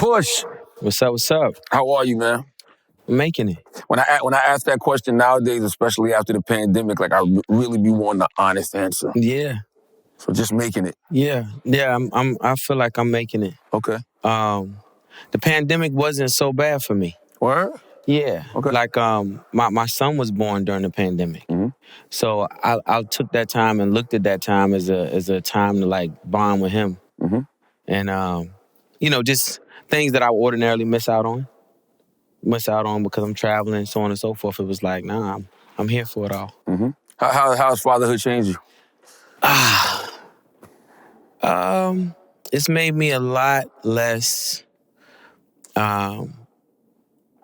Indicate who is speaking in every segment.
Speaker 1: Push,
Speaker 2: What's up? What's up?
Speaker 1: how are you, man?
Speaker 2: I'm making it.
Speaker 1: When I ask that question nowadays, especially after the pandemic, like I really be wanting an honest answer.
Speaker 2: Yeah.
Speaker 1: So just making it.
Speaker 2: Yeah. I feel like I'm making it.
Speaker 1: Okay.
Speaker 2: The pandemic wasn't so bad for me.
Speaker 1: Word?
Speaker 2: Yeah.
Speaker 1: Okay.
Speaker 2: Like my son was born during the pandemic.
Speaker 1: Mm-hmm.
Speaker 2: So I took that time and looked at that time as a time to like bond with him.
Speaker 1: Mm-hmm.
Speaker 2: And just things that I would ordinarily miss out on because I'm traveling, so on and so forth. It was like, nah, I'm here for it all.
Speaker 1: Mm-hmm. How's fatherhood changed you?
Speaker 2: It's made me a lot less, a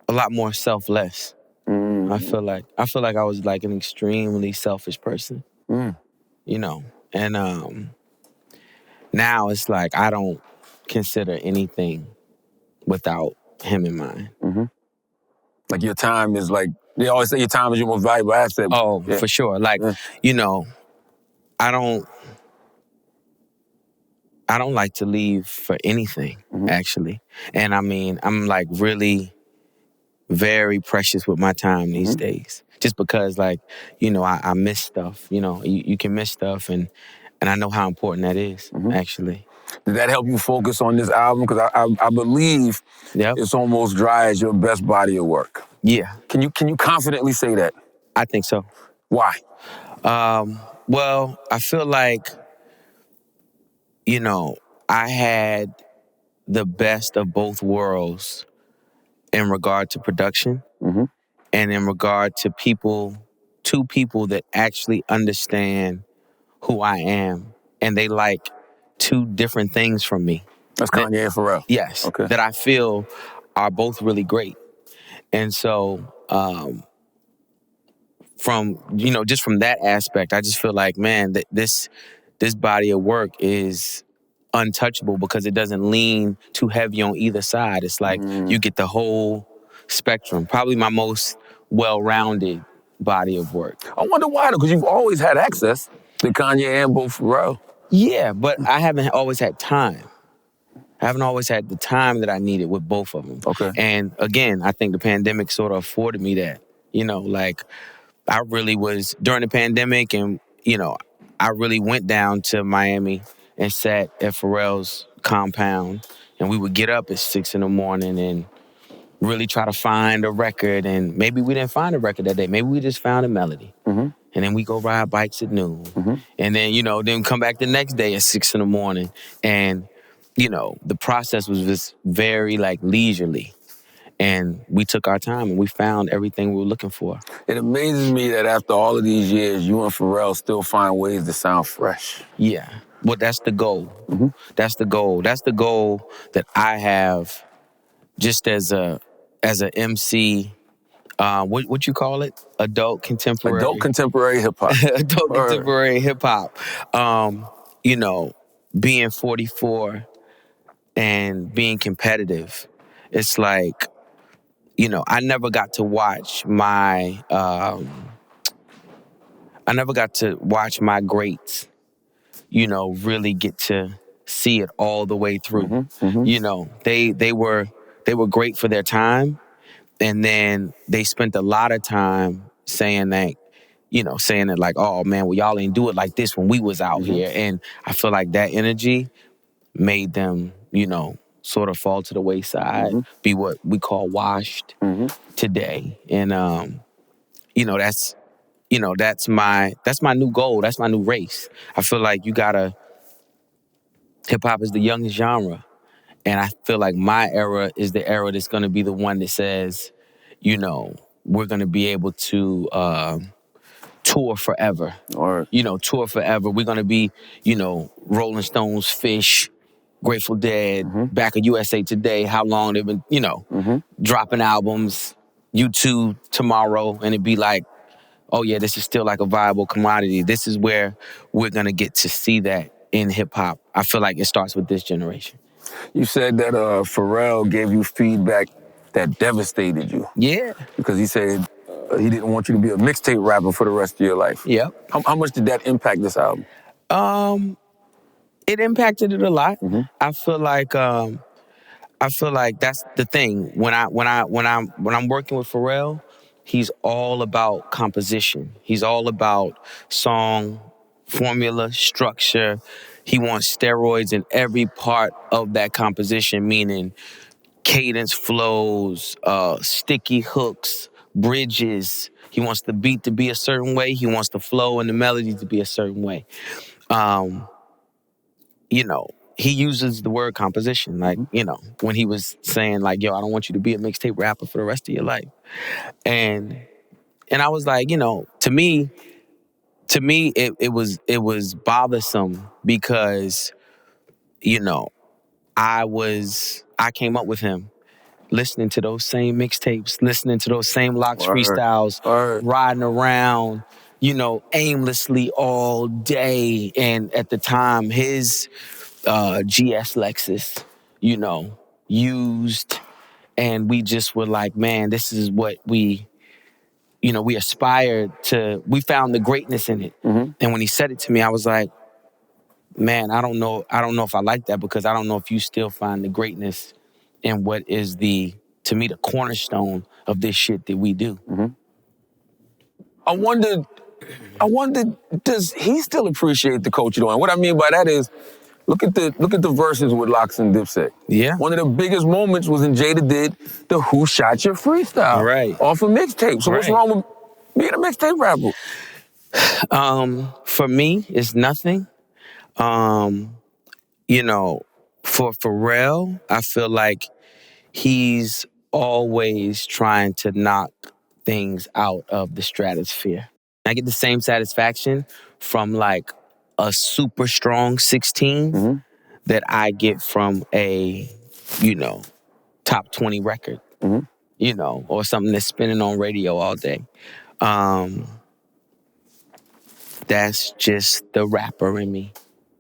Speaker 2: lot more selfless.
Speaker 1: Mm-hmm.
Speaker 2: I feel like I was like an extremely selfish person, and now it's like I don't consider anything without him in mind.
Speaker 1: Mm-hmm. Like your time is like, they always say your time is your most valuable asset.
Speaker 2: Oh, yeah. For sure. Like, I don't like to leave for anything, actually. And I mean, I'm like really very precious with my time these days. Just because like, I miss stuff. You can miss stuff and I know how important that is, actually.
Speaker 1: Did that help you focus on this album? Because I believe it's almost dry as your best body of work.
Speaker 2: Yeah.
Speaker 1: Can you confidently say that?
Speaker 2: I think so.
Speaker 1: Why?
Speaker 2: Well, I feel like, I had the best of both worlds in regard to production and in regard to two people that actually understand who I am, and they like two different things from me.
Speaker 1: That's Kanye and Pharrell.
Speaker 2: Yes.
Speaker 1: Okay.
Speaker 2: That I feel are both really great. And so, just from that aspect, I just feel like, man, that this body of work is untouchable because it doesn't lean too heavy on either side. It's like you get the whole spectrum. Probably my most well-rounded body of work.
Speaker 1: I wonder why, though, because you've always had access to Kanye and both Pharrell.
Speaker 2: Yeah, but I haven't always had time. I haven't always had the time that I needed with both of them.
Speaker 1: Okay.
Speaker 2: And again, I think the pandemic sort of afforded me that. Like I really was during the pandemic and, I really went down to Miami and sat at Pharrell's compound and we would get up at 6 a.m. and really try to find a record. And maybe we didn't find a record that day. Maybe we just found a melody. And then we go ride bikes at noon. And then, then come back the next day at 6 a.m. And, the process was just very like leisurely. And we took our time and we found everything we were looking for.
Speaker 1: It amazes me that after all of these years, you and Pharrell still find ways to sound fresh.
Speaker 2: Yeah. Well, that's the goal. That's the goal. That's the goal that I have just as a MC. What you call it? Adult contemporary.
Speaker 1: Adult contemporary hip hop.
Speaker 2: Adult contemporary hip hop. Being 44 and being competitive. It's like, I never got to watch my greats, really get to see it all the way through. They were great for their time, and then they spent a lot of time saying that, like, oh man, well y'all ain't do it like this when we was out here. And I feel like that energy made them, sort of fall to the wayside, be what we call washed today. And that's my new goal. That's my new race. I feel like hip hop is the youngest genre. And I feel like my era is the era that's gonna be the one that says, we're gonna be able to tour forever. Tour forever. We're gonna be, Rolling Stones, Fish, Grateful Dead, back at USA Today, how long they've been, dropping albums, U2 tomorrow, and it'd be like, oh yeah, this is still like a viable commodity. This is where we're gonna get to see that in hip hop. I feel like it starts with this generation.
Speaker 1: You said that Pharrell gave you feedback that devastated you.
Speaker 2: Yeah.
Speaker 1: Because he said he didn't want you to be a mixtape rapper for the rest of your life.
Speaker 2: Yep.
Speaker 1: How much did that impact this album?
Speaker 2: It impacted it a lot. I feel like I feel like that's the thing. When I'm working with Pharrell, he's all about composition. He's all about song formula, structure. He wants steroids in every part of that composition, meaning cadence flows, sticky hooks, bridges. He wants the beat to be a certain way. He wants the flow and the melody to be a certain way. Um, you know, he uses the word composition. Like, when he was saying like, yo, I don't want you to be a mixtape rapper for the rest of your life. And I was like, to me, it was bothersome because, I came up with him listening to those same mixtapes, listening to those same Locks freestyles, riding around, aimlessly all day. And at the time, his GS Lexus, used, and we just were like, man, this is what we aspired to. We found the greatness in it.
Speaker 1: Mm-hmm.
Speaker 2: And when he said it to me, I was like, man, I don't know if I like that, because I don't know if you still find the greatness in what is to me, the cornerstone of this shit that we do.
Speaker 1: Mm-hmm. I wonder, does he still appreciate the culture though? And what I mean by that is, look at the verses with Locks and Dipset.
Speaker 2: Yeah.
Speaker 1: One of the biggest moments was when Jada did the "Who Shot Your" freestyle,
Speaker 2: right,
Speaker 1: off a mixtape. So what's wrong with being a mixtape rapper?
Speaker 2: For me, it's nothing. For Pharrell, I feel like he's always trying to knock things out of the stratosphere. I get the same satisfaction from like a super strong 16 that I get from a, top 20 record, or something that's spinning on radio all day. That's just the rapper in me.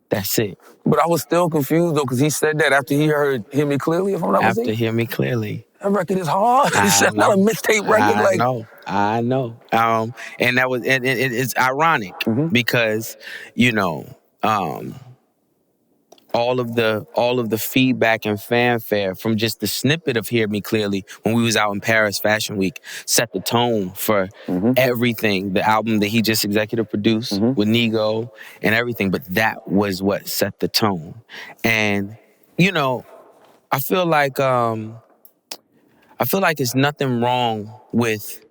Speaker 2: That's it.
Speaker 1: But I was still confused though, because he said that after he heard "Hear Me Clearly," if I'm not mistaken.
Speaker 2: After "Hear Me Clearly."
Speaker 1: That record is hard. It's not a mixtape record.
Speaker 2: I know. And that was, it's ironic because, all of the feedback and fanfare from just the snippet of "Hear Me Clearly" when we was out in Paris Fashion Week set the tone for everything. The album that he just executive produced with Nigo and everything, but that was what set the tone. And I feel like it's nothing wrong with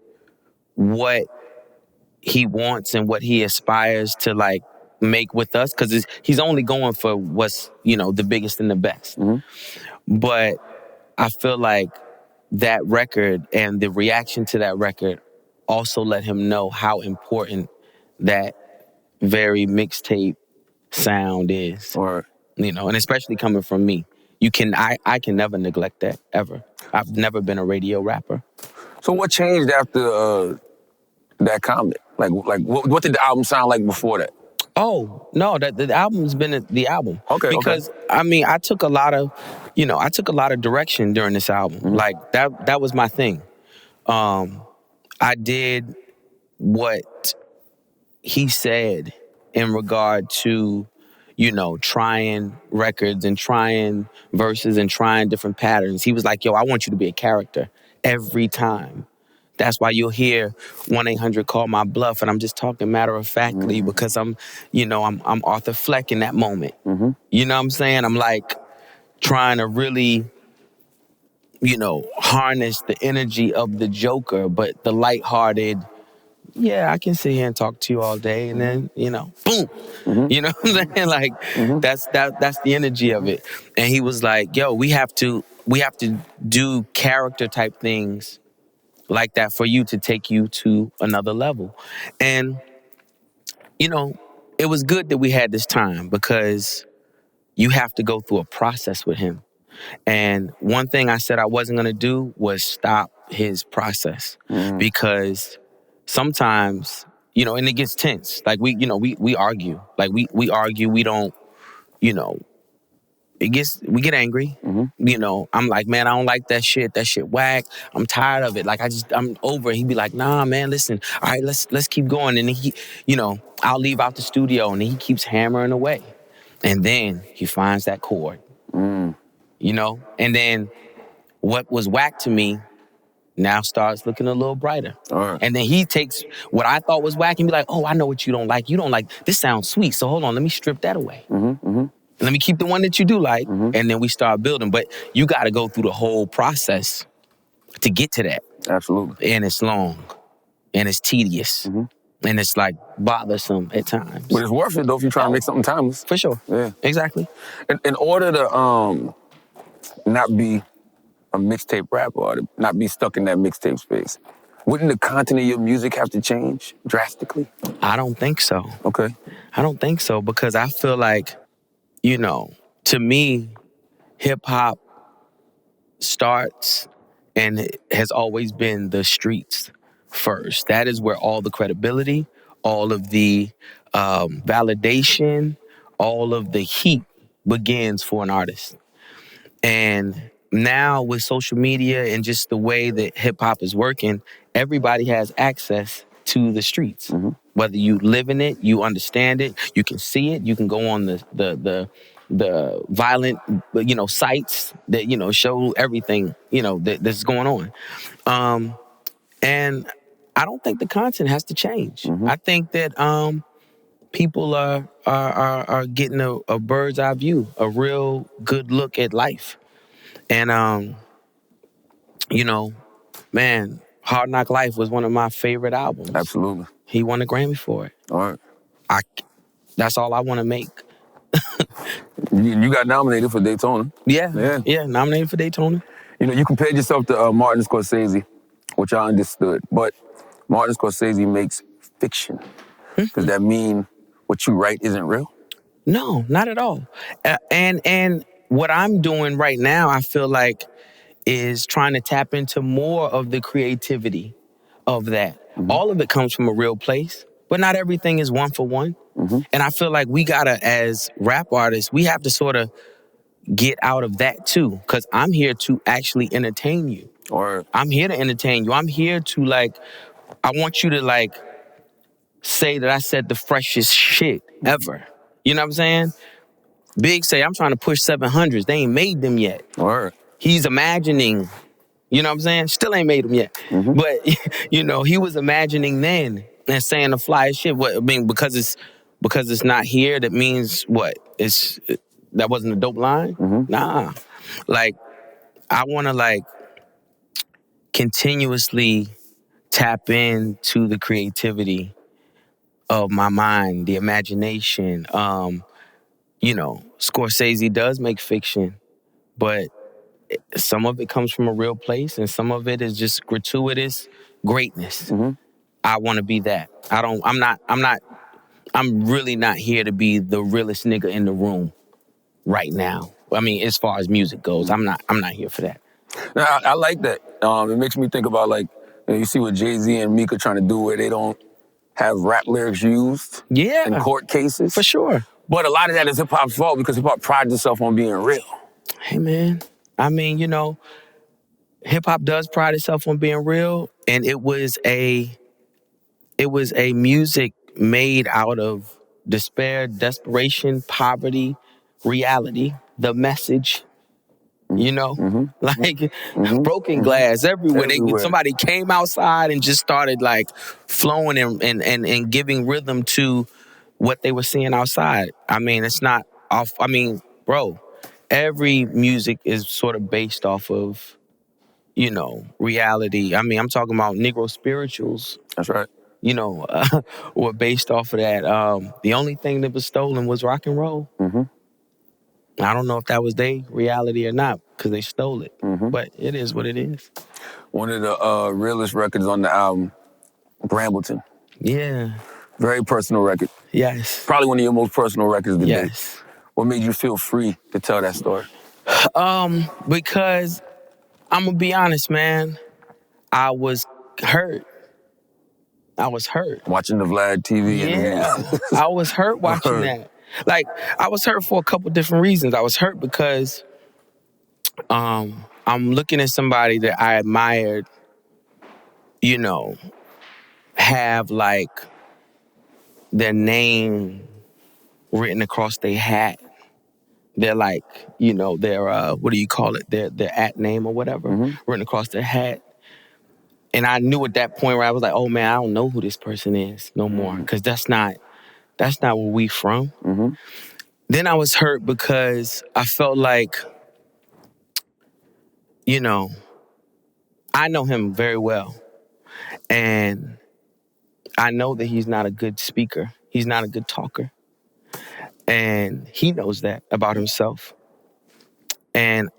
Speaker 2: what he wants and what he aspires to like make with us, because he's only going for what's the biggest and the best. But I feel like that record and the reaction to that record also let him know how important that very mixtape sound is. And especially coming from me. I can never neglect that, ever. I've never been a radio rapper.
Speaker 1: So what changed after that comment? Like what did the album sound like before that?
Speaker 2: Oh, no, the album's been the album.
Speaker 1: Okay.
Speaker 2: Because I took a lot of direction during this album. Like that was my thing. I did what he said in regard to, trying records and trying verses and trying different patterns. He was like, yo, I want you to be a character every time. That's why you'll hear 1-800 call my bluff, and I'm just talking matter of factly because I'm Arthur Fleck in that moment. You know what I'm saying? I'm like trying to really, harness the energy of the Joker, but the lighthearted. Yeah, I can sit here and talk to you all day, and then boom. You know what I'm saying? Like that's the energy of it. And he was like, "Yo, we have to do character type things like that for you to take you to another level." And it was good that we had this time, because you have to go through a process with him. And one thing I said I wasn't going to do was stop his process, because sometimes, and it gets tense. Like we argue. Like we argue. We don't, we get angry. I'm like, man, I don't like that shit. That shit whack. I'm tired of it. Like I'm over it. He'd be like, nah, man, listen. All right, let's keep going. And he, I'll leave out the studio, and he keeps hammering away. And then he finds that chord. you know? And then what was whack to me now starts looking a little brighter.
Speaker 1: All right.
Speaker 2: And then he takes what I thought was whack and be like, oh, I know what you don't like. You don't like, this sounds sweet. So hold on, let me strip that away. Let me keep the one that you do like, and then we start building. But you got to go through the whole process to get to that.
Speaker 1: Absolutely.
Speaker 2: And it's long, and it's tedious, and it's like bothersome at times.
Speaker 1: But it's worth it though if you're trying to make something timeless.
Speaker 2: For sure.
Speaker 1: Yeah.
Speaker 2: Exactly.
Speaker 1: In order to not be a mixtape rapper or to not be stuck in that mixtape space, wouldn't the content of your music have to change drastically?
Speaker 2: I don't think so.
Speaker 1: Okay.
Speaker 2: I don't think so because I feel like, you know, to me, hip hop starts and it has always been the streets first. That is where all the credibility, all of the validation, all of the heat begins for an artist. And now with social media and just the way that hip hop is working, everybody has access to the streets. Whether you live in it, you understand it, you can see it, you can go on the violent, you know, sites that, you know, show everything, you know, that's going on. And I don't think the content has to change. I think that people are getting a bird's eye view, a real good look at life. And you know, man, Hard Knock Life was one of my favorite albums.
Speaker 1: Absolutely.
Speaker 2: He won a Grammy for it.
Speaker 1: All right.
Speaker 2: That's all I want to make.
Speaker 1: You got nominated for Daytona.
Speaker 2: Yeah, nominated for Daytona.
Speaker 1: You know, you compared yourself to Martin Scorsese, which I understood, but Martin Scorsese makes fiction. Does that mean what you write isn't real?
Speaker 2: No, not at all. And what I'm doing right now, I feel like, is trying to tap into more of the creativity of that. All of it comes from a real place, but not everything is one for one. And I feel like we gotta, as rap artists, we have to sort of get out of that too, because I'm here to actually entertain you.
Speaker 1: Or
Speaker 2: I'm here to entertain you. I'm here to I want you to say that I said the freshest shit ever. You know what I'm saying? Big say, I'm trying to push 700s. They ain't made them yet.
Speaker 1: or
Speaker 2: He's imagining, you know what I'm saying? Still ain't made them yet. But, you know, he was imagining then and saying the flyest shit. What, I mean, because it's not here, that means what? That wasn't a dope line? Nah. I want to, continuously tap into the creativity of my mind, the imagination. You know, Scorsese does make fiction, but some of it comes from a real place and some of it is just gratuitous greatness. I want to be that. I'm really not here to be the realest nigga in the room right now. I mean, as far as music goes, I'm not here for that.
Speaker 1: Now, I like that. It makes me think about you see what Jay-Z and Meek are trying to do where they don't have rap lyrics used in court cases.
Speaker 2: For sure.
Speaker 1: But a lot of that is hip-hop's fault because hip-hop prides itself on being real.
Speaker 2: Hey, man. I mean, you know, hip-hop does pride itself on being real, and it was a music made out of despair, desperation, poverty, reality, the message, you know? Broken glass everywhere. Somebody came outside and just started flowing and giving rhythm to what they were seeing outside. I mean, it's not off. I mean, bro, every music is sort of based off of, you know, reality. I mean, I'm talking about Negro spirituals.
Speaker 1: That's right.
Speaker 2: You know, were based off of that. The only thing that was stolen was rock and roll. I don't know if that was their reality or not because they stole it. But it is what it is.
Speaker 1: One of the realest records on the album, Brambleton.
Speaker 2: Yeah.
Speaker 1: Very personal record.
Speaker 2: Yes.
Speaker 1: Probably one of your most personal records to date.
Speaker 2: Yes.
Speaker 1: What made you feel free to tell that story?
Speaker 2: Because I'm gonna be honest, man. I was hurt.
Speaker 1: Watching the Vlad TV
Speaker 2: interviews. I was hurt watching that. I was hurt for a couple different reasons. I was hurt because I'm looking at somebody that I admired, you know, have their name written across their hat their like, their what do you call it? Their at name or whatever written across their hat. And I knew at that point where I was like, oh man, I don't know who this person is no more, because that's not where we from. Then I was hurt because I felt like, I know him very well, and I know that he's not a good speaker. He's not a good talker, and he knows that about himself. And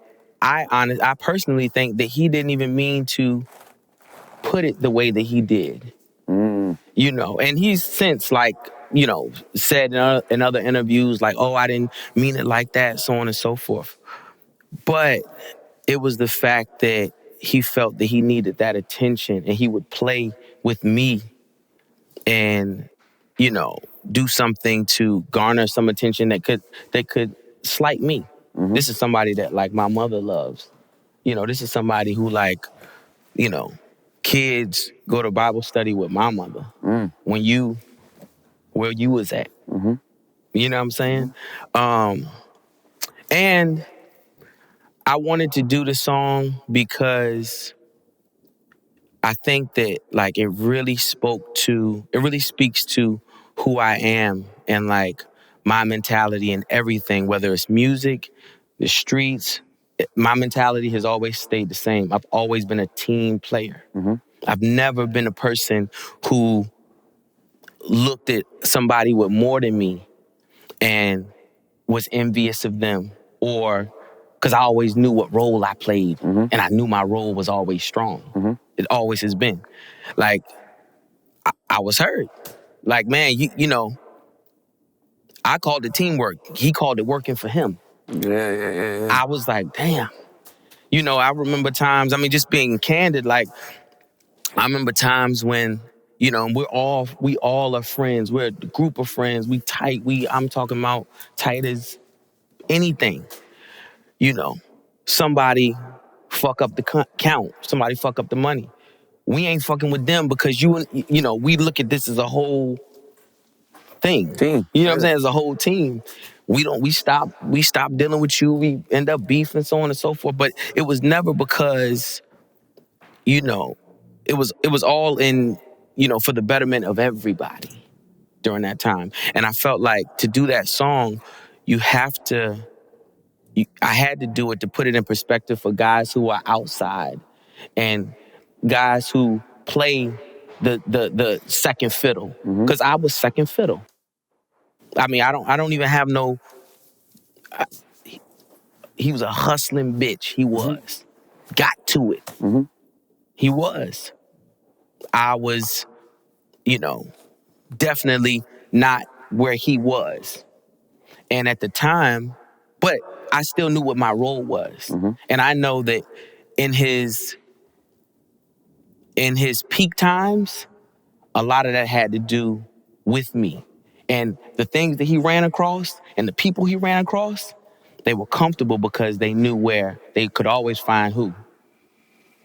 Speaker 2: I personally think that he didn't even mean to put it the way that he did. And he's since said in other interviews like, oh, I didn't mean it like that, so on and so forth. But it was the fact that he felt that he needed that attention, and he would play with me and, do something to garner some attention that could slight me. This is somebody that like my mother loves. This is somebody who kids go to Bible study with my mother where you was at. You know what I'm saying? And I wanted to do the song because I think that it really speaks to who I am and my mentality and everything, whether it's music, the streets. My mentality has always stayed the same. I've always been a team player. I've never been a person who looked at somebody with more than me and was envious of them, or because I always knew what role I played, and I knew my role was always strong. It always has been. I was hurt. Man, I called it teamwork. He called it working for him.
Speaker 1: Yeah.
Speaker 2: I was like, damn. I remember times, just being candid, I remember times when, we all are friends. We're a group of friends. We tight. I'm talking about tight as anything. Somebody fuck up the count. Somebody fuck up the money. We ain't fucking with them because we look at this as a whole thing.
Speaker 1: Team.
Speaker 2: You know what I'm saying? As a whole team. We stop dealing with you. We end up beefing, so on and so forth. But it was never because, it was all in, for the betterment of everybody during that time. And I felt like to do that song, I had to do it to put it in perspective for guys who are outside and guys who play the second fiddle. Because I was second fiddle. I don't even have no. He was a hustling bitch. He was. Got to it. He was. I was, definitely not where he was. And at the time, but I still knew what my role was. And I know that in his peak times, a lot of that had to do with me. And the things that he ran across and the people he ran across, they were comfortable because they knew where they could always find who?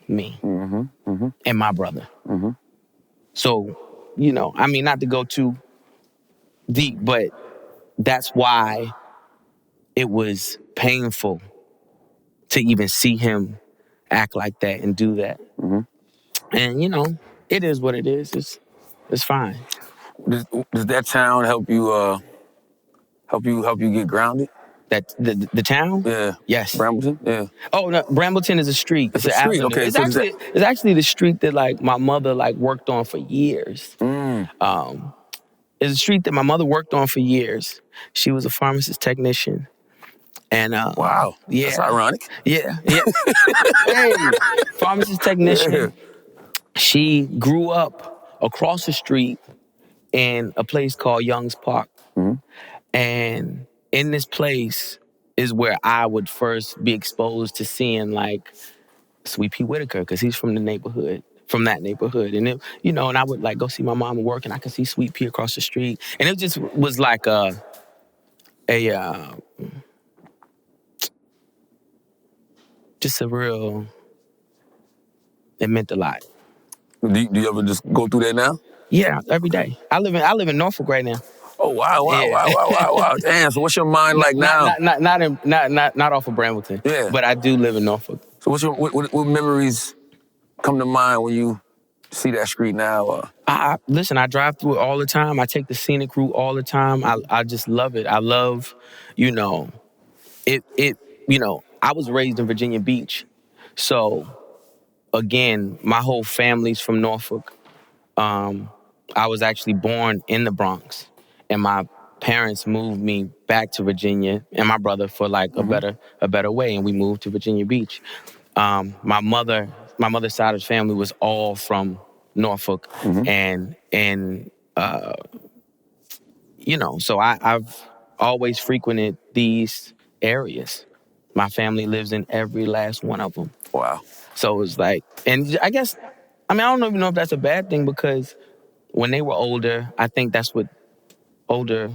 Speaker 2: Me. And my brother. So, not to go too deep, but that's why it was painful to even see him act like that and do that. And, it is what it is. It's fine.
Speaker 1: Does that town help you get grounded?
Speaker 2: That the town?
Speaker 1: Yeah.
Speaker 2: Yes.
Speaker 1: Brambleton? Yeah.
Speaker 2: Oh no, Brambleton is a street.
Speaker 1: It's
Speaker 2: an
Speaker 1: a street.
Speaker 2: avenue.
Speaker 1: Okay.
Speaker 2: It's actually the street that my mother worked on for years. It's a street that my mother worked on for years. She was a pharmacist technician. And
Speaker 1: wow.
Speaker 2: Yeah.
Speaker 1: That's ironic.
Speaker 2: Yeah. Hey, pharmacist technician.
Speaker 1: Yeah.
Speaker 2: She grew up across the street in a place called Young's Park. And in this place is where I would first be exposed to seeing Sweet Pea Whitaker, because he's from that neighborhood. And and I would go see my mom work, and I could see Sweet Pea across the street. And it just was just a real, it meant a lot.
Speaker 1: Do you ever just go through there now?
Speaker 2: Yeah, every day. I live in Norfolk right now.
Speaker 1: Oh
Speaker 2: Yeah.
Speaker 1: Wow. Damn, so what's your mind like now?
Speaker 2: Not off of Brambleton.
Speaker 1: Yeah.
Speaker 2: But I do live in Norfolk.
Speaker 1: So what memories come to mind when you see that street now?
Speaker 2: Listen, I drive through it all the time. I take the scenic route all the time. I just love it. I love, you know, I was raised in Virginia Beach. So again, my whole family's from Norfolk. I was actually born in the Bronx, and my parents moved me back to Virginia and my brother for like a better way, and we moved to Virginia Beach. My mother's side of the family was all from Norfolk, and so I've always frequented these areas. My family lives in every last one of them.
Speaker 1: Wow.
Speaker 2: So it's like, and I guess, I don't even know if that's a bad thing, because when they were older, I think that's what older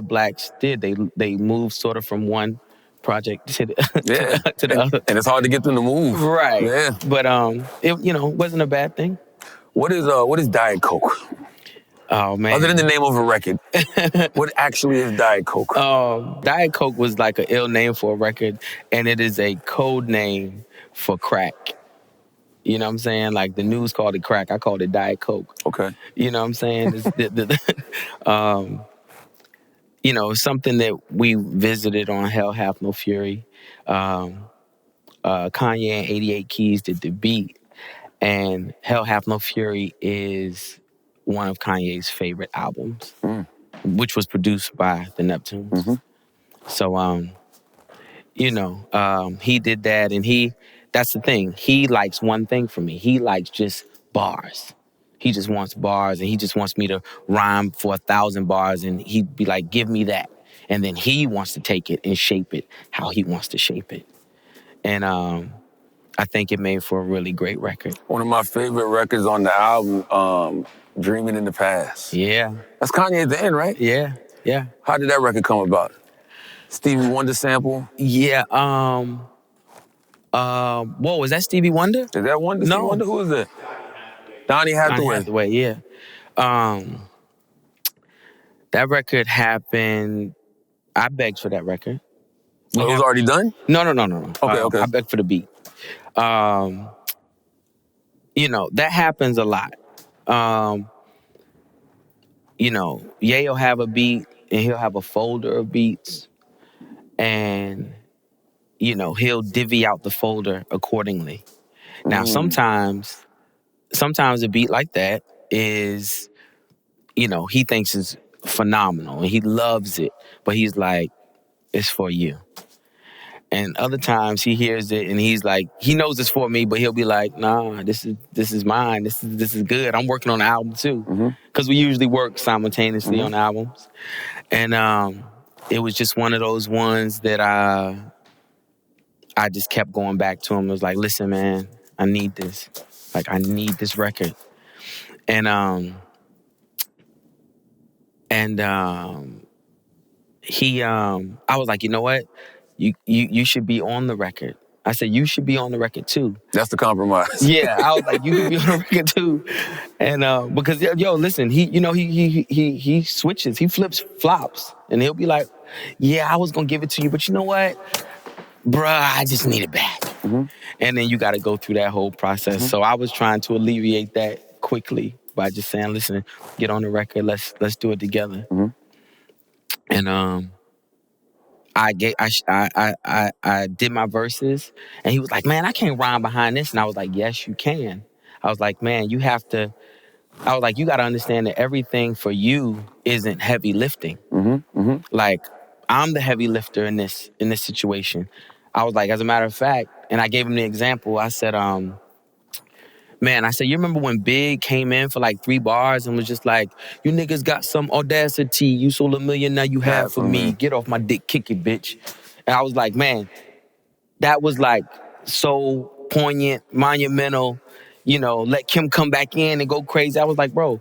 Speaker 2: blacks did. They moved sort of from one project to the to the other.
Speaker 1: And it's hard to get them to move.
Speaker 2: Right.
Speaker 1: Yeah.
Speaker 2: But it wasn't a bad thing.
Speaker 1: What is Diet Coke?
Speaker 2: Oh man.
Speaker 1: Other than the name of a record, what actually is Diet Coke?
Speaker 2: Diet Coke was like an ill name for a record, and it is a code name for crack. You know what I'm saying? Like the news called it crack, I called it Diet Coke.
Speaker 1: Okay.
Speaker 2: You know what I'm saying? It's something that we visited on Hell Hath No Fury. Kanye and 88 Keys did the beat, and Hell Hath No Fury is one of Kanye's favorite albums, which was produced by the Neptunes. So, he did that, and that's the thing. He likes one thing from me. He likes just bars. He just wants bars, and he just wants me to rhyme for 1,000 bars, and he'd be like, give me that. And then he wants to take it and shape it how he wants to shape it. And I think it made for a really great record.
Speaker 1: One of my favorite records on the album, Dreaming in the Past.
Speaker 2: Yeah.
Speaker 1: That's Kanye at the end, right?
Speaker 2: Yeah.
Speaker 1: How did that record come about? Stevie Wonder sample?
Speaker 2: Yeah. Whoa, was that Stevie Wonder?
Speaker 1: Is that Wonder?
Speaker 2: No.
Speaker 1: Stevie Wonder? Who is that? Donny Hathaway.
Speaker 2: Yeah. That record happened. I begged for that record.
Speaker 1: It was already done?
Speaker 2: No.
Speaker 1: Okay.
Speaker 2: I begged for the beat. That happens a lot. Ye will have a beat, and he'll have a folder of beats, and he'll divvy out the folder accordingly. Now, sometimes a beat like that is, he thinks is phenomenal and he loves it, but he's like, it's for you. And other times he hears it and he's like, he knows it's for me, but he'll be like, nah, this is mine. This is good. I'm working on the album too. Because we usually work simultaneously on albums. And it was just one of those ones that I just kept going back to him. It was like, listen, man, I need this. Like, I need this record. And I was like, you know what? You should be on the record. I said, you should be on the record too.
Speaker 1: That's the compromise.
Speaker 2: Yeah, I was like, you should be on the record too. And because listen, he switches, he flops, and he'll be like, yeah, I was gonna give it to you, but you know what? Bruh, I just need it back. And then you got to go through that whole process. So I was trying to alleviate that quickly by just saying, listen, get on the record, let's do it together. And I did my verses, and he was like, man, I can't rhyme behind this. And I was like, yes, you can. I was like, man, you got to understand that everything for you isn't heavy lifting. Like, I'm the heavy lifter in this situation. I was like, as a matter of fact, and I gave him the example. I said, you remember when Big came in for like 3 bars and was just like, you niggas got some audacity. You sold $1 million, now you have for me. Get off my dick, kick it, bitch. And I was like, man, that was like so poignant, monumental. Let Kim come back in and go crazy. I was like, bro,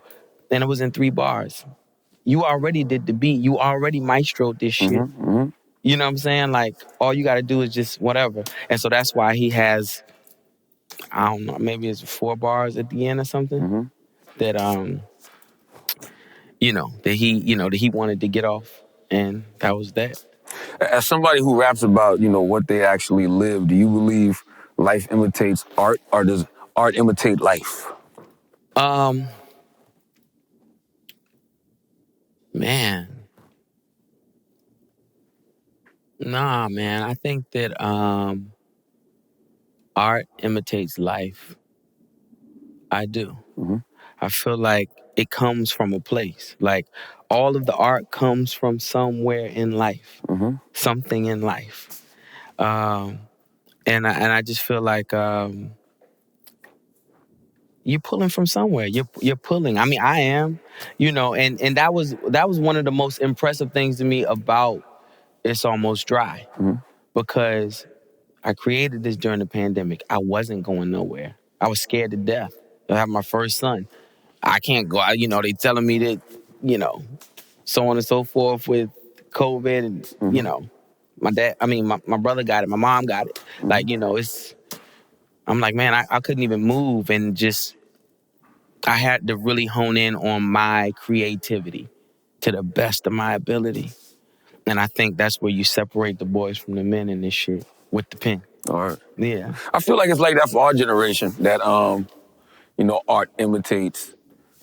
Speaker 2: and it was in 3 bars. You already did the beat. You already maestroed this shit. You know what I'm saying? Like, all you got to do is just whatever. And so that's why he has, I don't know, maybe it's 4 bars at the end or something. That, that he wanted to get off, and that was that.
Speaker 1: As somebody who raps about, what they actually live, do you believe life imitates art, or does art imitate life?
Speaker 2: Man, nah, man. I think that art imitates life. I do. I feel like it comes from a place. Like all of the art comes from somewhere in life, something in life. And I just feel like you're pulling from somewhere. You're pulling. I mean, I am, and that was one of the most impressive things to me about It's Almost Dry, because I created this during the pandemic. I wasn't going nowhere. I was scared to death. I have my first son. I can't go out. They telling me that, so on and so forth with COVID, and my dad. I mean, my brother got it. My mom got it. Like, it's. I'm like, man, I couldn't even move, and just I had to really hone in on my creativity to the best of my ability. And I think that's where you separate the boys from the men in this shit, with the pen.
Speaker 1: All right.
Speaker 2: Yeah.
Speaker 1: I feel like it's like that for our generation, that, art imitates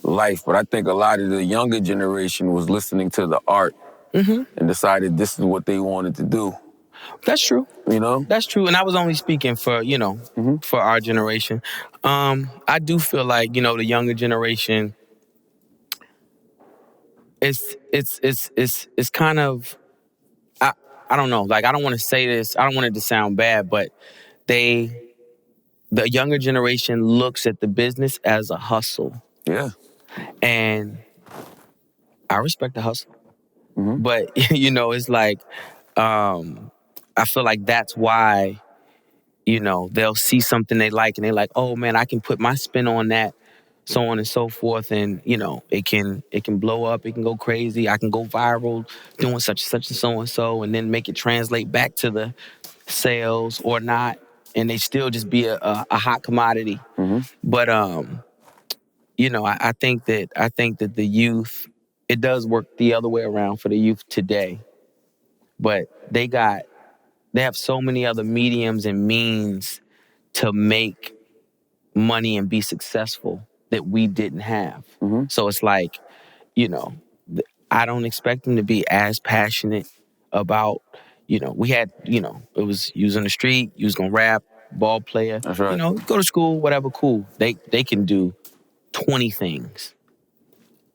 Speaker 1: life. But I think a lot of the younger generation was listening to the art and decided this is what they wanted to do.
Speaker 2: That's true. That's true. And I was only speaking for, for our generation. I do feel like, the younger generation, it's kind of, I don't know. Like, I don't want to say this. I don't want it to sound bad, but the younger generation looks at the business as a hustle.
Speaker 1: Yeah.
Speaker 2: And I respect the hustle. But, it's like, I feel like that's why, they'll see something they like and they're like, oh man, I can put my spin on that, so on and so forth. And, it can blow up, it can go crazy. I can go viral doing such and such and so and so, and then make it translate back to the sales or not. And they still just be a hot commodity. But, I think that the youth, it does work the other way around for the youth today. But they have so many other mediums and means to make money and be successful that we didn't have. So it's like, I don't expect them to be as passionate about, we had, it was you was on the street, you was gonna rap, ball player.
Speaker 1: That's right.
Speaker 2: Go to school, whatever, cool. They can do 20 things.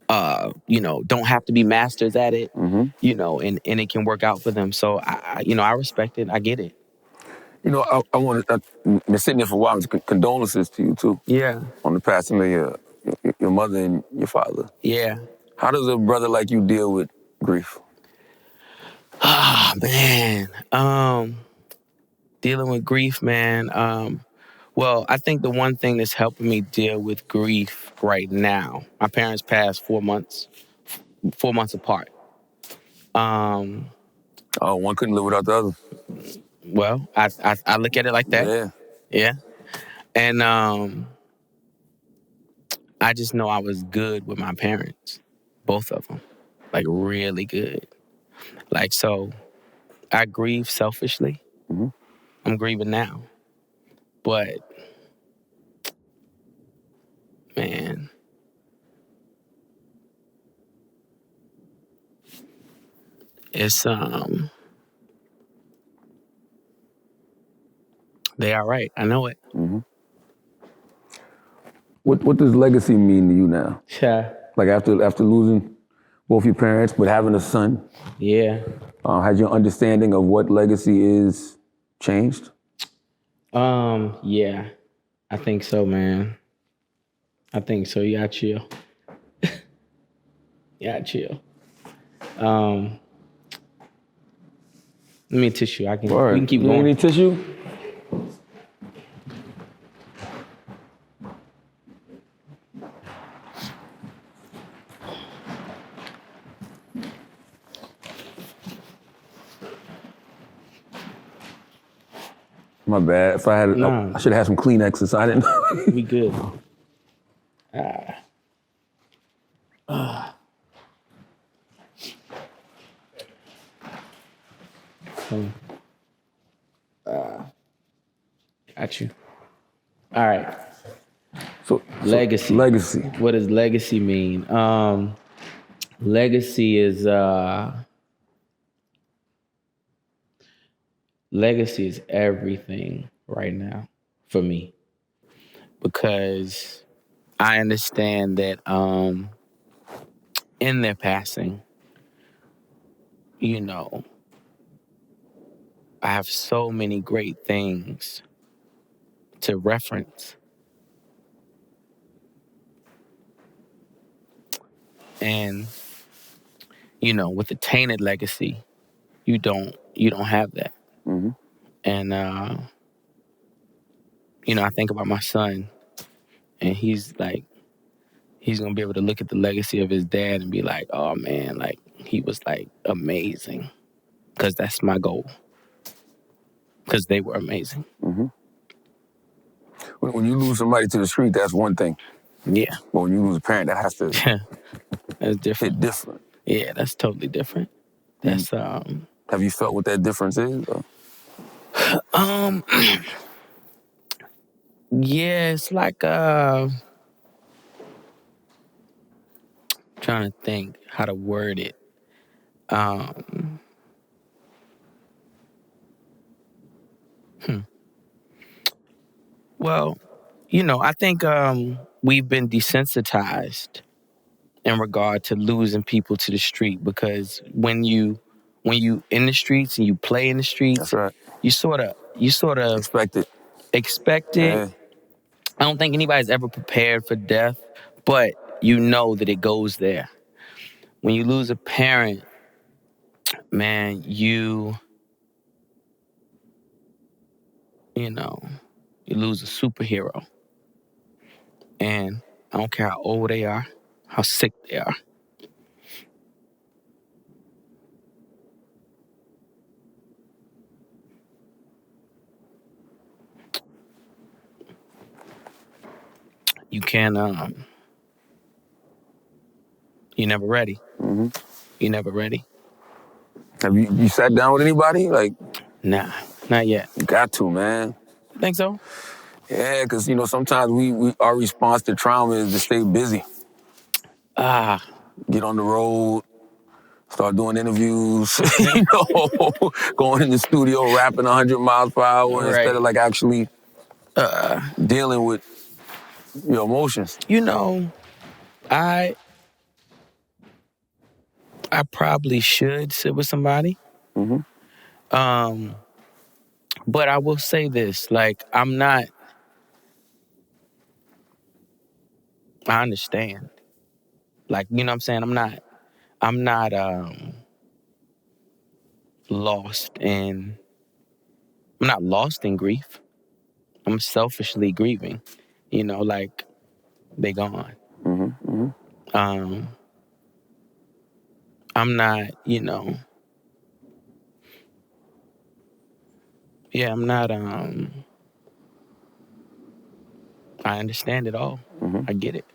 Speaker 2: Don't have to be masters at it, and it can work out for them. So I respect it. I get it.
Speaker 1: I want to, I've been sitting here for a while. Condolences to you, too.
Speaker 2: Yeah.
Speaker 1: On the passing of your mother and your father.
Speaker 2: Yeah.
Speaker 1: How does a brother like you deal with grief?
Speaker 2: Ah, man. Dealing with grief, man. Well, I think the one thing that's helping me deal with grief right now, my parents passed 4 months apart.
Speaker 1: One couldn't live without the other.
Speaker 2: Well, I look at it like that. Yeah. And I just know I was good with my parents, both of them, like really good. Like, so I grieve selfishly. I'm grieving now. But, man, it's, they are right. I know it.
Speaker 1: What does legacy mean to you now?
Speaker 2: Yeah.
Speaker 1: Like after losing both your parents, but having a son?
Speaker 2: Yeah.
Speaker 1: Has your understanding of what legacy is changed?
Speaker 2: Yeah. I think so, man. I think so. You gotta chill. Chill. Let me tissue. We can keep going.
Speaker 1: You need tissue? My bad. If I had, I should have had some Kleenexes. I didn't know.
Speaker 2: We good. Got you. All right.
Speaker 1: So
Speaker 2: Legacy.
Speaker 1: legacy.
Speaker 2: What does legacy mean? Legacy is everything right now for me, because I understand that in their passing, you know, I have so many great things to reference. And, you know, with the tainted legacy, you don't have that.
Speaker 1: Mm-hmm.
Speaker 2: And you know, I think about my son, and he's gonna be able to look at the legacy of his dad and be like, oh man, like he was like amazing. Because that's my goal. Because they were amazing.
Speaker 1: Mm-hmm. When you lose somebody to the street, that's one thing.
Speaker 2: Yeah.
Speaker 1: But when you lose a parent, that has to
Speaker 2: That's different.
Speaker 1: hit different.
Speaker 2: Yeah, that's totally different. That's
Speaker 1: Have you felt what that difference is?
Speaker 2: yeah, it's like trying to think how to word it. Well, you know, I think we've been desensitized in regard to losing people to the street, because when you in the streets and you play in the streets,
Speaker 1: That's right.
Speaker 2: you sort of
Speaker 1: Expect it.
Speaker 2: expect it.
Speaker 1: Yeah.
Speaker 2: I don't think anybody's ever prepared for death, but you know that it goes there. When you lose a parent, man, you know, you lose a superhero. And I don't care how old they are, how sick they are. You can't, you're never ready.
Speaker 1: Mm-hmm.
Speaker 2: You're never ready.
Speaker 1: Have you sat down with anybody? Like,
Speaker 2: Nah, not yet.
Speaker 1: you got to, man.
Speaker 2: Think so?
Speaker 1: Yeah, because, you know, sometimes we our response to trauma is to stay busy. Get on the road, start doing interviews, you know, going in the studio rapping 100 miles per hour instead of like actually dealing with your emotions.
Speaker 2: You know, I probably should sit with somebody.
Speaker 1: Mm-hmm.
Speaker 2: But I will say this, like, I understand. Like, you know what I'm saying? I'm not I'm not lost in grief. I'm selfishly grieving. You know, like, they gone.
Speaker 1: Mm-hmm. Mm-hmm.
Speaker 2: I'm not, you know, I'm not I understand it all.
Speaker 1: Mm-hmm.
Speaker 2: I get it.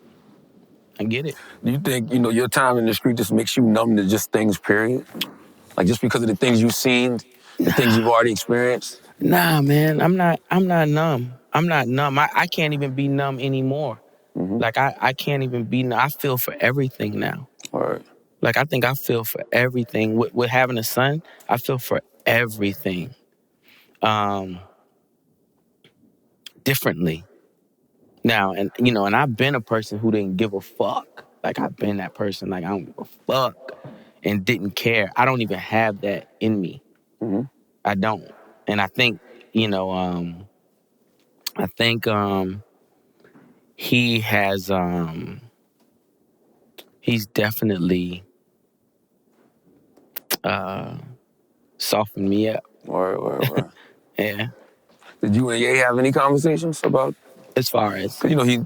Speaker 1: Do you think, you know, your time in the street just makes you numb to just things, period? Like, just because of the things you've seen, the things you've already experienced?
Speaker 2: Nah, man, I'm not numb. I'm not numb. I can't even be numb anymore.
Speaker 1: Mm-hmm.
Speaker 2: Like, I can't even be numb. I feel for everything now.
Speaker 1: All right.
Speaker 2: Like, I think I feel for everything. With having a son, I feel for everything differently. Now, and you know, and I've been a person who didn't give a fuck. Like, I've been that person, like, I don't give a fuck and didn't care. I don't even have that in me.
Speaker 1: Mm-hmm.
Speaker 2: I don't. And I think, you know, he has, he's definitely softened me up.
Speaker 1: Right.
Speaker 2: Yeah.
Speaker 1: Did you and Ye have any conversations about?
Speaker 2: As far as,
Speaker 1: Cause you know he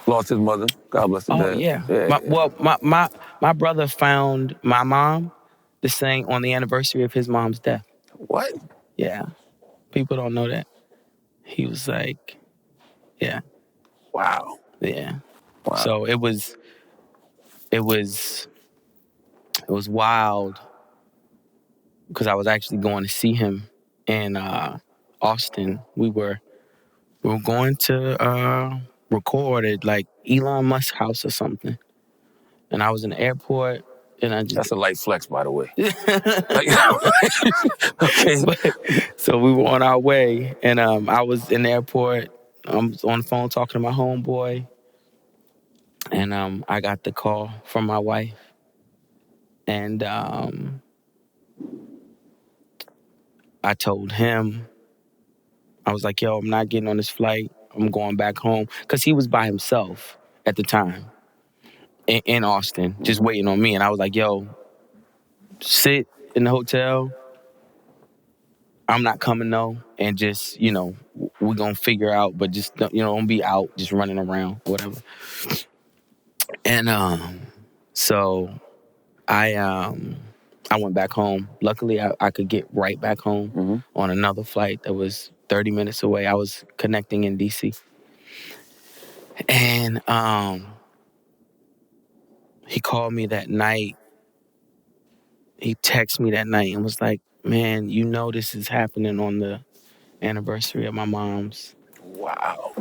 Speaker 1: lost his mother. God bless his dad.
Speaker 2: Yeah. Well, my brother found my mom the same on the anniversary of his mom's death.
Speaker 1: What?
Speaker 2: Yeah. People don't know that. He was like, yeah.
Speaker 1: Wow.
Speaker 2: Yeah.
Speaker 1: Wow.
Speaker 2: So it was wild because I was actually going to see him in Austin. We were going to record at like Elon Musk house or something, and I was in the airport, and I just
Speaker 1: That's a light flex, by the way. Like, okay.
Speaker 2: but, so we were on our way, and I was in the airport. I was on the phone talking to my homeboy, and I got the call from my wife, and I told him, I was like, yo, I'm not getting on this flight. I'm going back home. Because he was by himself at the time in Austin, just waiting on me. And I was like, yo, sit in the hotel. I'm not coming though. And just, we're going to figure out, but just, don't be out just running around, whatever. And so I went back home. Luckily, I could get right back home on another flight that was 30 minutes away. I was connecting in D.C. And he called me that night. He texted me that night and was like, man, this is happening on the anniversary of my mom's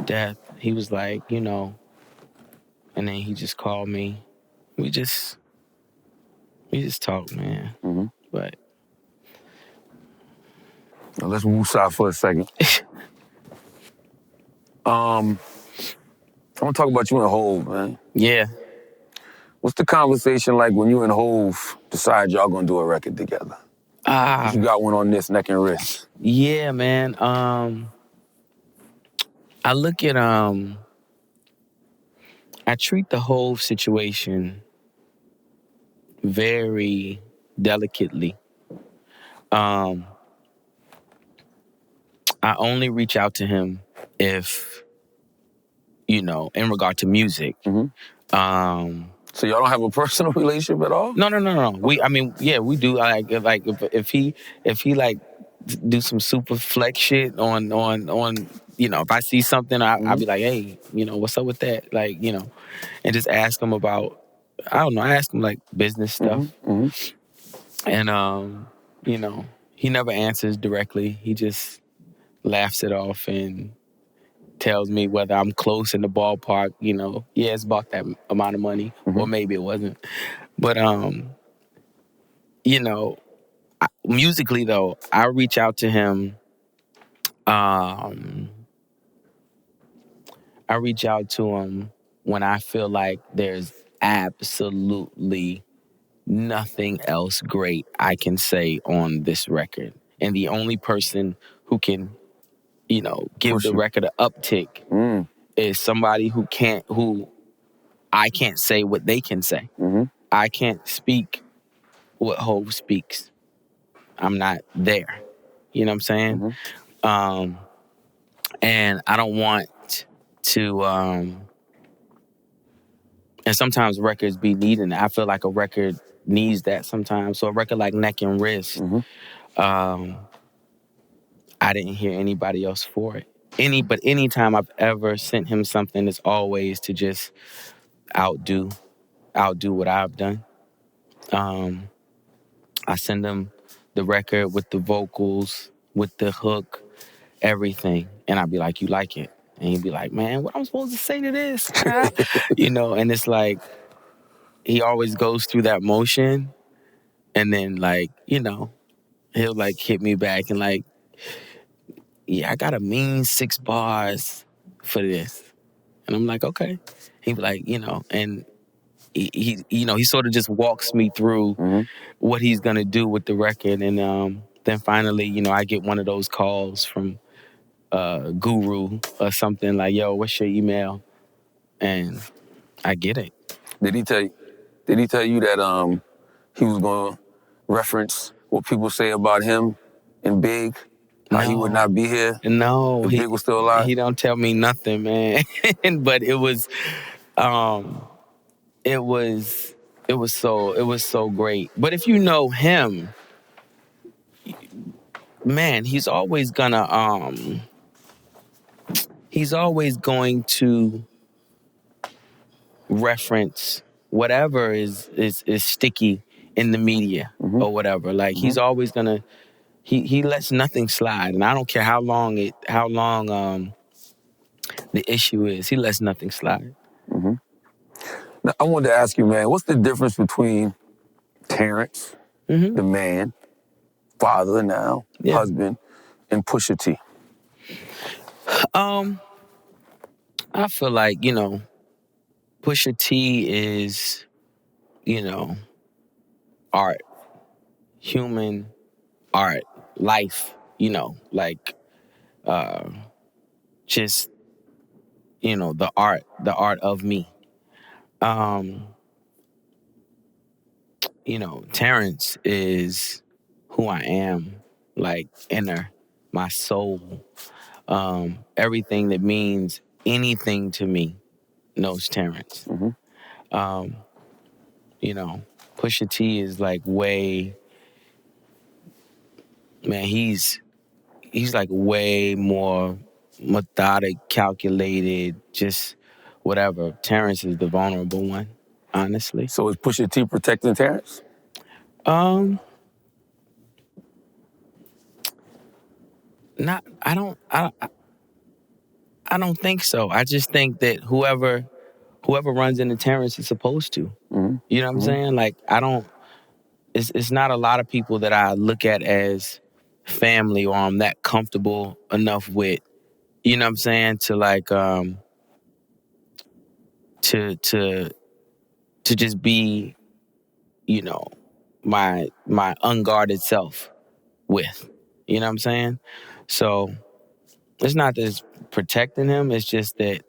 Speaker 2: death. He was like, and then he just called me. We just talked, man. But
Speaker 1: Now let's woosah for a second. I want to talk about you and Hov, man.
Speaker 2: yeah.
Speaker 1: What's the conversation like when you and Hov decide y'all gonna do a record together? You got one on this, Neck and Wrist.
Speaker 2: Yeah, man. I look at I treat the whole situation very delicately. I only reach out to him if, in regard to music.
Speaker 1: So y'all don't have a personal relationship at all?
Speaker 2: No. We do. Like if he like do some super flex shit on if I see something, I'll be like, hey, what's up with that? Like, and just ask him about, I don't know, I ask him like business stuff. And he never answers directly. He just laughs it off and tells me whether I'm close in the ballpark, yeah, it's about that amount of money, or maybe it wasn't. But musically though, I reach out to him. I reach out to him when I feel like there's absolutely nothing else great I can say on this record. And the only person who can, give the record an uptick is somebody who I can't say what they can say. I can't speak what Hov speaks. I'm not there. You know what I'm saying? And I don't want to, and sometimes records be needing that. I feel like a record needs that sometimes. So a record like Neck and Wrist, I didn't hear anybody else for it. But anytime I've ever sent him something, it's always to just outdo what I've done. I send him the record with the vocals, with the hook, everything. And I'd be like, you like it? And he'd be like, man, what am I supposed to say to this? And it's like, he always goes through that motion. And then like, he'll like hit me back and like, yeah, I got a mean 6 bars for this. And I'm like, okay. He'd be like, and he sort of just walks me through what he's gonna do with the record. And then finally, I get one of those calls from Guru or something like, yo, what's your email? And I get it.
Speaker 1: Did he tell you that he was gonna reference what people say about him and Big? How he would not be here?
Speaker 2: No,
Speaker 1: if Big was still alive?
Speaker 2: He don't tell me nothing, man. But it was so great. But if you know him, man, he's always going to reference whatever is sticky in the media or whatever. Like he's always gonna he lets nothing slide, and I don't care how long the issue is. He lets nothing slide.
Speaker 1: Now, I wanted to ask you, man, what's the difference between Terrence, the man, father now,
Speaker 2: Yeah.
Speaker 1: husband, and Pusha T?
Speaker 2: I feel like, Pusha T is, art, human art, life, like just, the art of me. Terrence is who I am, like inner, my soul, everything that means anything to me knows Terrence. You know, Pusha T is like he's like way more methodic, calculated, just whatever. Terrence is the vulnerable one, honestly.
Speaker 1: So is Pusha T protecting Terrence?
Speaker 2: Not I don't think so. I just think that whoever runs into Terrence is supposed to. You know what I'm saying? Like it's not a lot of people that I look at as family or I'm that comfortable enough with, you know what I'm saying, to like to just be, my unguarded self with. You know what I'm saying? So it's not that it's protecting him, it's just that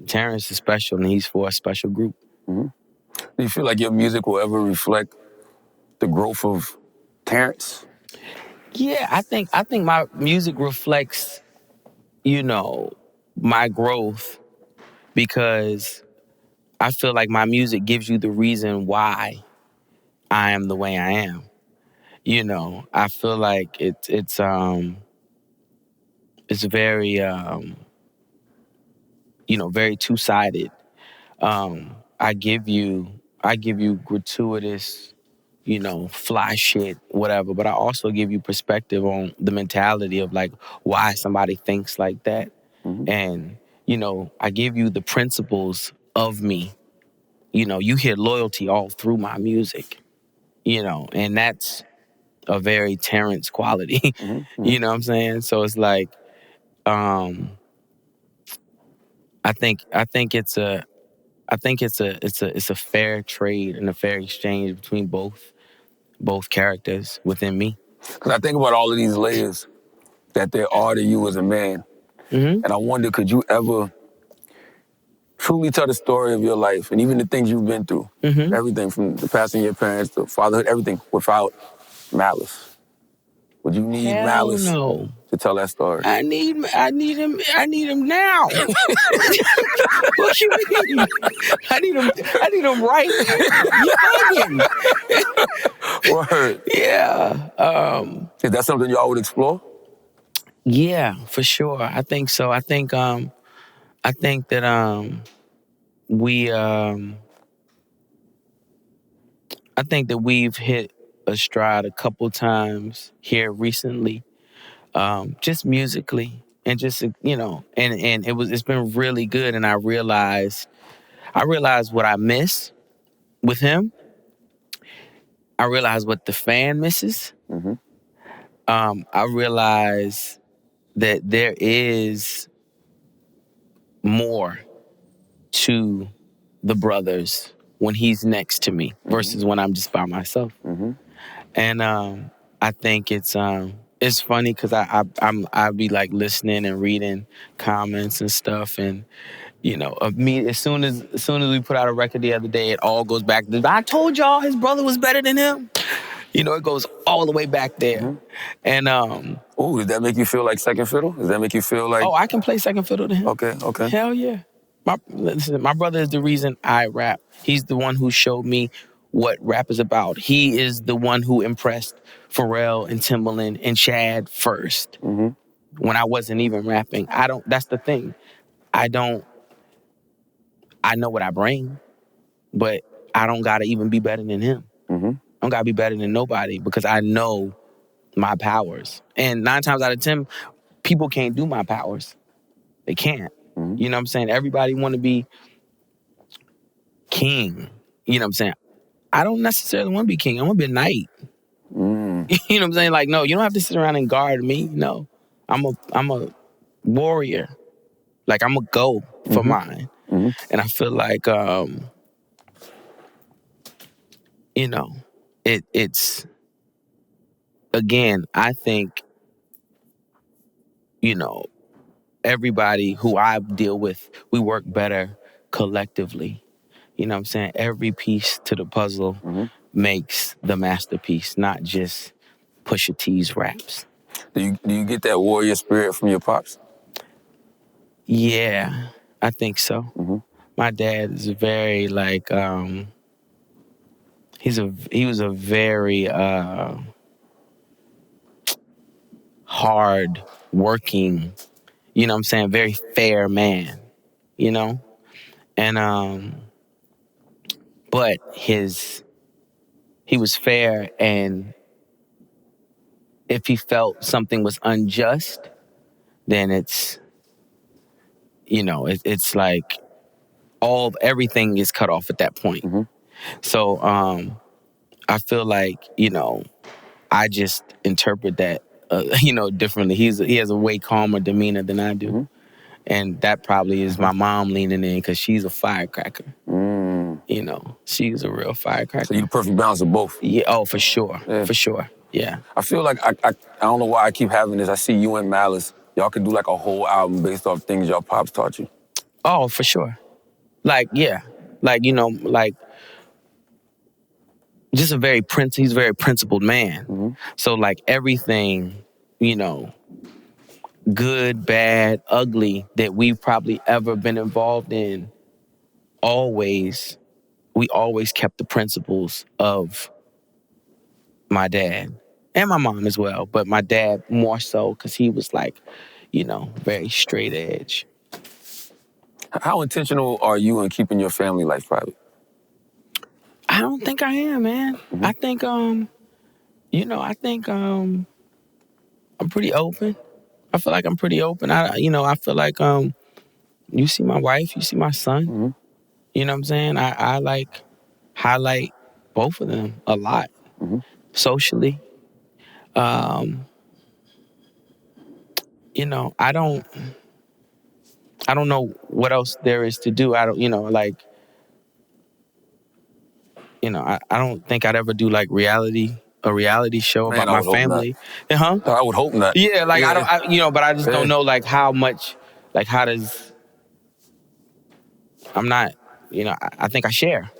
Speaker 2: Terrence is special and he's for a special group.
Speaker 1: Do you feel like your music will ever reflect the growth of Terrence?
Speaker 2: Yeah, I think my music reflects, my growth, because I feel like my music gives you the reason why I am the way I am. I feel like it's very very two-sided. I give you gratuitous, fly shit, whatever, but I also give you perspective on the mentality of like why somebody thinks like that. And, I give you the principles of me. You hear loyalty all through my music, and that's a very Terrence quality. You know what I'm saying? So it's like, I think it's a fair trade and a fair exchange between both characters within me.
Speaker 1: Because I think about all of these layers that there are to you as a man. And I wonder, could you ever truly tell the story of your life and even the things you've been through, everything from the passing of your parents to fatherhood, everything, without malice? Would you need
Speaker 2: Hell
Speaker 1: malice
Speaker 2: no.
Speaker 1: to tell that story?
Speaker 2: I need him now. What you mean? I need him right. You bugging.
Speaker 1: Word.
Speaker 2: Yeah.
Speaker 1: Is that something y'all would explore?
Speaker 2: Yeah, for sure. I think so. I think that we I think that we've hit a stride a couple times here recently. Just musically and just and it's been really good, and I realized what I miss with him. I realized what the fan misses. I realize that there is more to the brothers when he's next to me versus when I'm just by myself. And I think it's funny because I'll be like listening and reading comments and stuff, and of me, as soon as we put out a record the other day, it all goes back to, I told y'all his brother was better than him. It goes all the way back there. And
Speaker 1: Oh, does that make you feel like second fiddle? Does that make you feel like...
Speaker 2: oh, I can play second fiddle to him.
Speaker 1: Okay.
Speaker 2: Hell yeah. My brother is the reason I rap. He's the one who showed me what rap is about. He is the one who impressed Pharrell and Timbaland and Chad first. When I wasn't even rapping. That's the thing. I know what I bring, but I don't gotta even be better than him.
Speaker 1: Mm-hmm.
Speaker 2: I don't gotta be better than nobody because I know my powers. And 9 times out of 10, people can't do my powers. They can't.
Speaker 1: Mm-hmm.
Speaker 2: You know what I'm saying? Everybody want to be king. You know what I'm saying? I don't necessarily want to be king. I want to be a knight.
Speaker 1: Mm.
Speaker 2: You know what I'm saying? Like, no, you don't have to sit around and guard me. No, I'm a warrior. Like, I'm a go for mine.
Speaker 1: Mm-hmm.
Speaker 2: And I feel like, you know, it's again, I think, you know, everybody who I deal with, we work better collectively. You know what I'm saying? Every piece to the puzzle makes the masterpiece, not just Pusha T's raps.
Speaker 1: Do you get that warrior spirit from your pops?
Speaker 2: Yeah, I think so.
Speaker 1: Mm-hmm.
Speaker 2: My dad is very like he was a very hard working, you know what I'm saying, very fair man, you know? And but he was fair, and if he felt something was unjust, then it's, you know, it's like everything is cut off at that point.
Speaker 1: Mm-hmm.
Speaker 2: So I feel like, you know, I just interpret that, you know, differently. He has a way calmer demeanor than I do.
Speaker 1: Mm-hmm.
Speaker 2: And that probably is my mom leaning in because she's a firecracker.
Speaker 1: Mm.
Speaker 2: You know, she's a real firecracker.
Speaker 1: So you're the perfect balance of both.
Speaker 2: Yeah, oh, for sure.
Speaker 1: Yeah.
Speaker 2: For sure. Yeah.
Speaker 1: I feel like I don't know why I keep having this. I see you and Malice. Y'all could do like a whole album based off things y'all pops taught you.
Speaker 2: Oh, for sure. Like, yeah. Like, you know, like, just he's a very principled man.
Speaker 1: Mm-hmm.
Speaker 2: So, like, everything, you know, good, bad, ugly that we've probably ever been involved in, we always kept the principles of my dad and my mom as well, but my dad more so because he was like, you know, very straight edge.
Speaker 1: How intentional are you in keeping your family life private?
Speaker 2: I don't think I am, man.
Speaker 1: Mm-hmm.
Speaker 2: I think, you know, I'm pretty open. I feel like I'm pretty open. I feel like, you see my wife, you see my son.
Speaker 1: Mm-hmm.
Speaker 2: You know what I'm saying? I like highlight both of them a lot socially. You know, I don't know what else there is to do. I don't, you know, like, you know, I don't think I'd ever do like a reality show
Speaker 1: Man,
Speaker 2: about
Speaker 1: I
Speaker 2: my
Speaker 1: would hope
Speaker 2: family. Huh?
Speaker 1: I would hope not.
Speaker 2: Yeah, like you know, but I just don't know like how much, like how does, I'm not, you know, I think I share,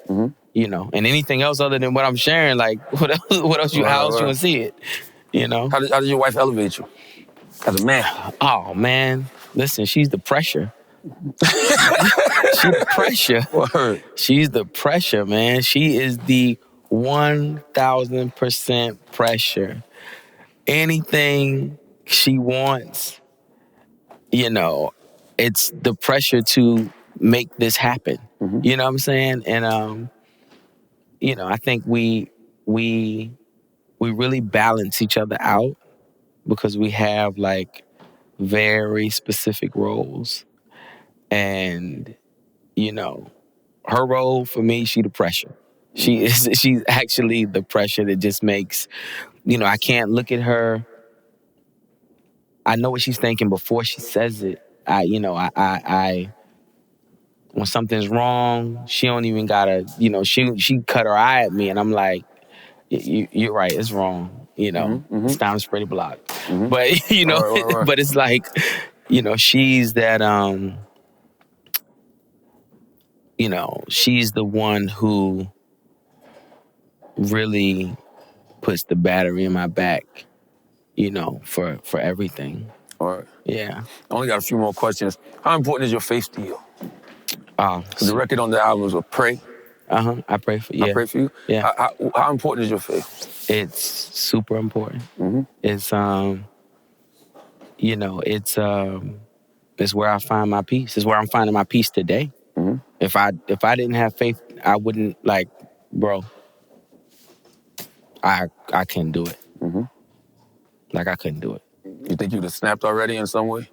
Speaker 2: you know, and anything else other than what I'm sharing, like what else how else you want to see it, you know?
Speaker 1: How did your wife elevate you as a man?
Speaker 2: Oh man, listen, she's the pressure. She's the pressure.
Speaker 1: Word.
Speaker 2: She's the pressure, man. She is the 1,000% pressure. Anything she wants, you know, it's the pressure to make this happen.
Speaker 1: Mm-hmm.
Speaker 2: You know what I'm saying? And you know, I think we really balance each other out because we have like very specific roles. And, you know, her role for me, she the pressure. She's actually the pressure that just makes, you know, I can't look at her. I know what she's thinking before she says it. I when something's wrong, she don't even gotta, you know, she cut her eye at me and I'm like, you're right, it's wrong. You know, it's time to spray the block. Mm-hmm. But, you know, right. But it's like, you know, she's that, you know, she's the one who really puts the battery in my back, you know, for everything.
Speaker 1: All right.
Speaker 2: Yeah.
Speaker 1: I only got a few more questions. How important is your faith to you? The record on the album was Pray.
Speaker 2: I pray for you.
Speaker 1: I pray for you?
Speaker 2: Yeah.
Speaker 1: How important is your faith?
Speaker 2: It's super important.
Speaker 1: Mm-hmm.
Speaker 2: It's, you know, it's where I find my peace. It's where I'm finding my peace today. Mm-hmm. If I didn't have faith, I wouldn't, like, bro, I couldn't do it. Like I couldn't do it.
Speaker 1: You think you'd have snapped already in some way?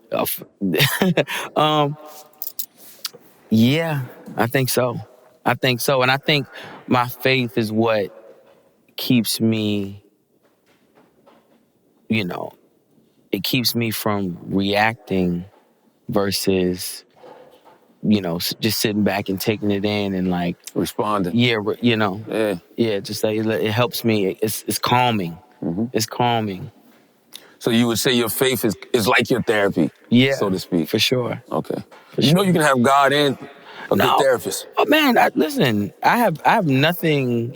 Speaker 2: Yeah, I think so. I think so. And I think my faith is what keeps me, you know, it keeps me from reacting versus, just sitting back and taking it in and like
Speaker 1: Responding.
Speaker 2: yeah,
Speaker 1: Yeah.
Speaker 2: just like it helps me. It's calming. It's calming.
Speaker 1: So you would say your faith is like your therapy,
Speaker 2: Yeah,
Speaker 1: so to speak.
Speaker 2: for sure.
Speaker 1: Okay.
Speaker 2: For
Speaker 1: You know
Speaker 2: sure.
Speaker 1: you can have God and a good therapist.
Speaker 2: Oh man, listen. I have nothing,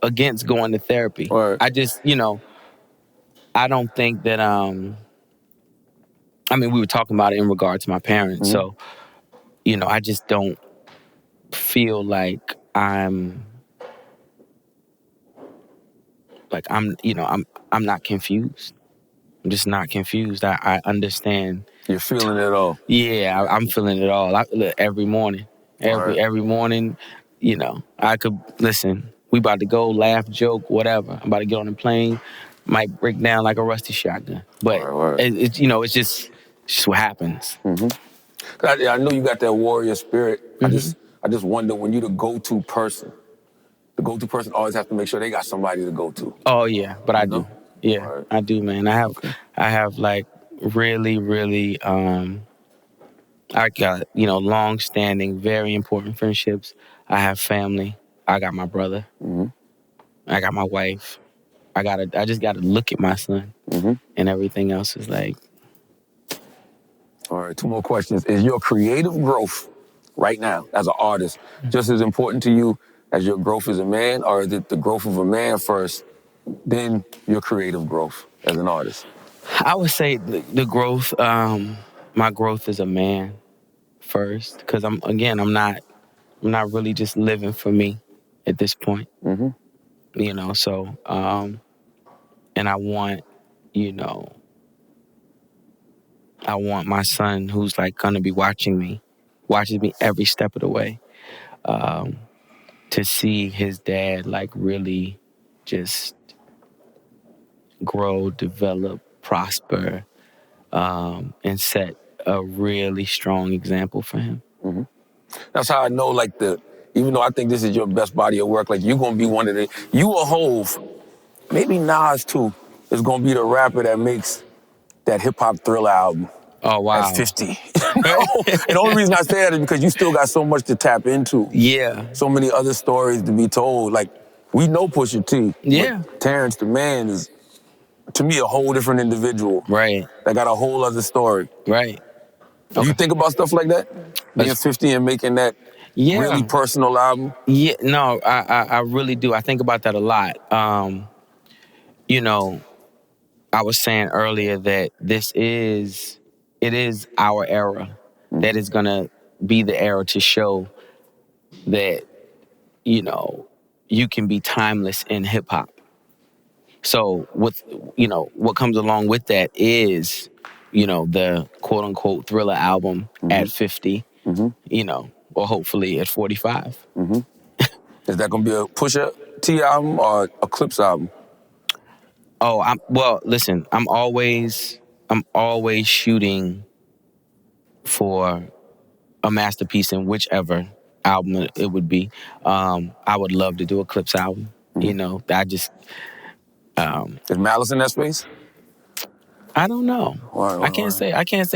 Speaker 2: against going to therapy.
Speaker 1: Right.
Speaker 2: I just, I don't think that. I mean, we were talking about it in regard to my parents, so I just don't feel like I'm I'm not confused. I'm just not confused. I understand.
Speaker 1: You're feeling it all.
Speaker 2: Yeah, I'm feeling it all. Look, every morning,
Speaker 1: Right.
Speaker 2: every morning, I could listen. We about to go, laugh, joke, whatever. I'm about to get on the plane, might break down like a rusty shotgun. But
Speaker 1: Right.
Speaker 2: it's just what happens.
Speaker 1: I know you got that warrior spirit. I just wonder, when you the go-to person always have to make sure they got somebody to go to.
Speaker 2: Oh yeah, but I do.
Speaker 1: know?
Speaker 2: Yeah,
Speaker 1: Right.
Speaker 2: I do, man. I have like really, really. I got, long-standing, very important friendships. I have family. I got my brother. I got my wife. I just gotta look at my son, and everything else is like.
Speaker 1: All right, 2 more questions. Is your creative growth right now as an artist just as important to you as your growth as a man, or is it the growth of a man first, then your creative growth as an artist?
Speaker 2: I would say the growth, my growth as a man first, because I'm not really just living for me at this point. So, and I want, I want my son, who's like gonna be watches me every step of the way, to see his dad like really just grow, develop, prosper, and set a really strong example for him.
Speaker 1: That's how I know, like, even though I think this is your best body of work, like, you're gonna be one of you a Hove, maybe Nas too, is gonna be the rapper that makes that hip-hop Thriller album.
Speaker 2: Oh, wow.
Speaker 1: At 50. And the only reason I say that is because you still got so much to tap into.
Speaker 2: Yeah.
Speaker 1: So many other stories to be told. Like, we know Pusha T.
Speaker 2: Yeah.
Speaker 1: But Terrence the Man is, to me, a whole different individual.
Speaker 2: Right.
Speaker 1: That got a whole other story.
Speaker 2: Right.
Speaker 1: Do you think about stuff like that? Being 50 and making that really personal album?
Speaker 2: Yeah, no, I really do. I think about that a lot. I was saying earlier that it is our era that is gonna be the era to show that, you can be timeless in hip hop. So what comes along with that is, the quote unquote Thriller album at 50, or hopefully at 45.
Speaker 1: Is that gonna be a Pusha T album or a Clips album?
Speaker 2: Oh, listen, I'm always shooting for a masterpiece in whichever album it would be. I would love to do a Clips album. I just
Speaker 1: Is Malice in that space?
Speaker 2: I don't know. I can't say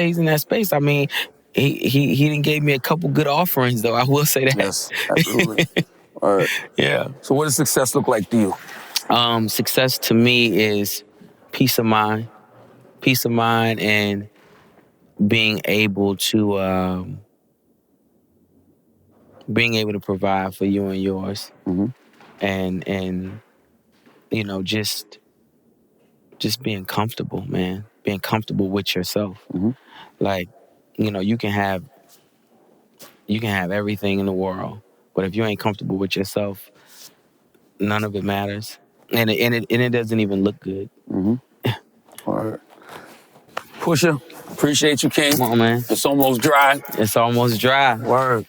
Speaker 2: he's in that space. I mean, he didn't gave me a couple good offerings though. I will say that.
Speaker 1: Yes, absolutely. All right.
Speaker 2: Yeah.
Speaker 1: So what does success look like to you?
Speaker 2: Success to me is peace of mind. Peace of mind and being able to provide for you and yours. And just being comfortable, man. Being comfortable with yourself. Like, you can have everything in the world, but if you ain't comfortable with yourself, none of it matters. And it doesn't even look good.
Speaker 1: All right. Pusha, appreciate you, King.
Speaker 2: Come on, man.
Speaker 1: It's almost dry.
Speaker 2: It's almost dry.
Speaker 1: Word.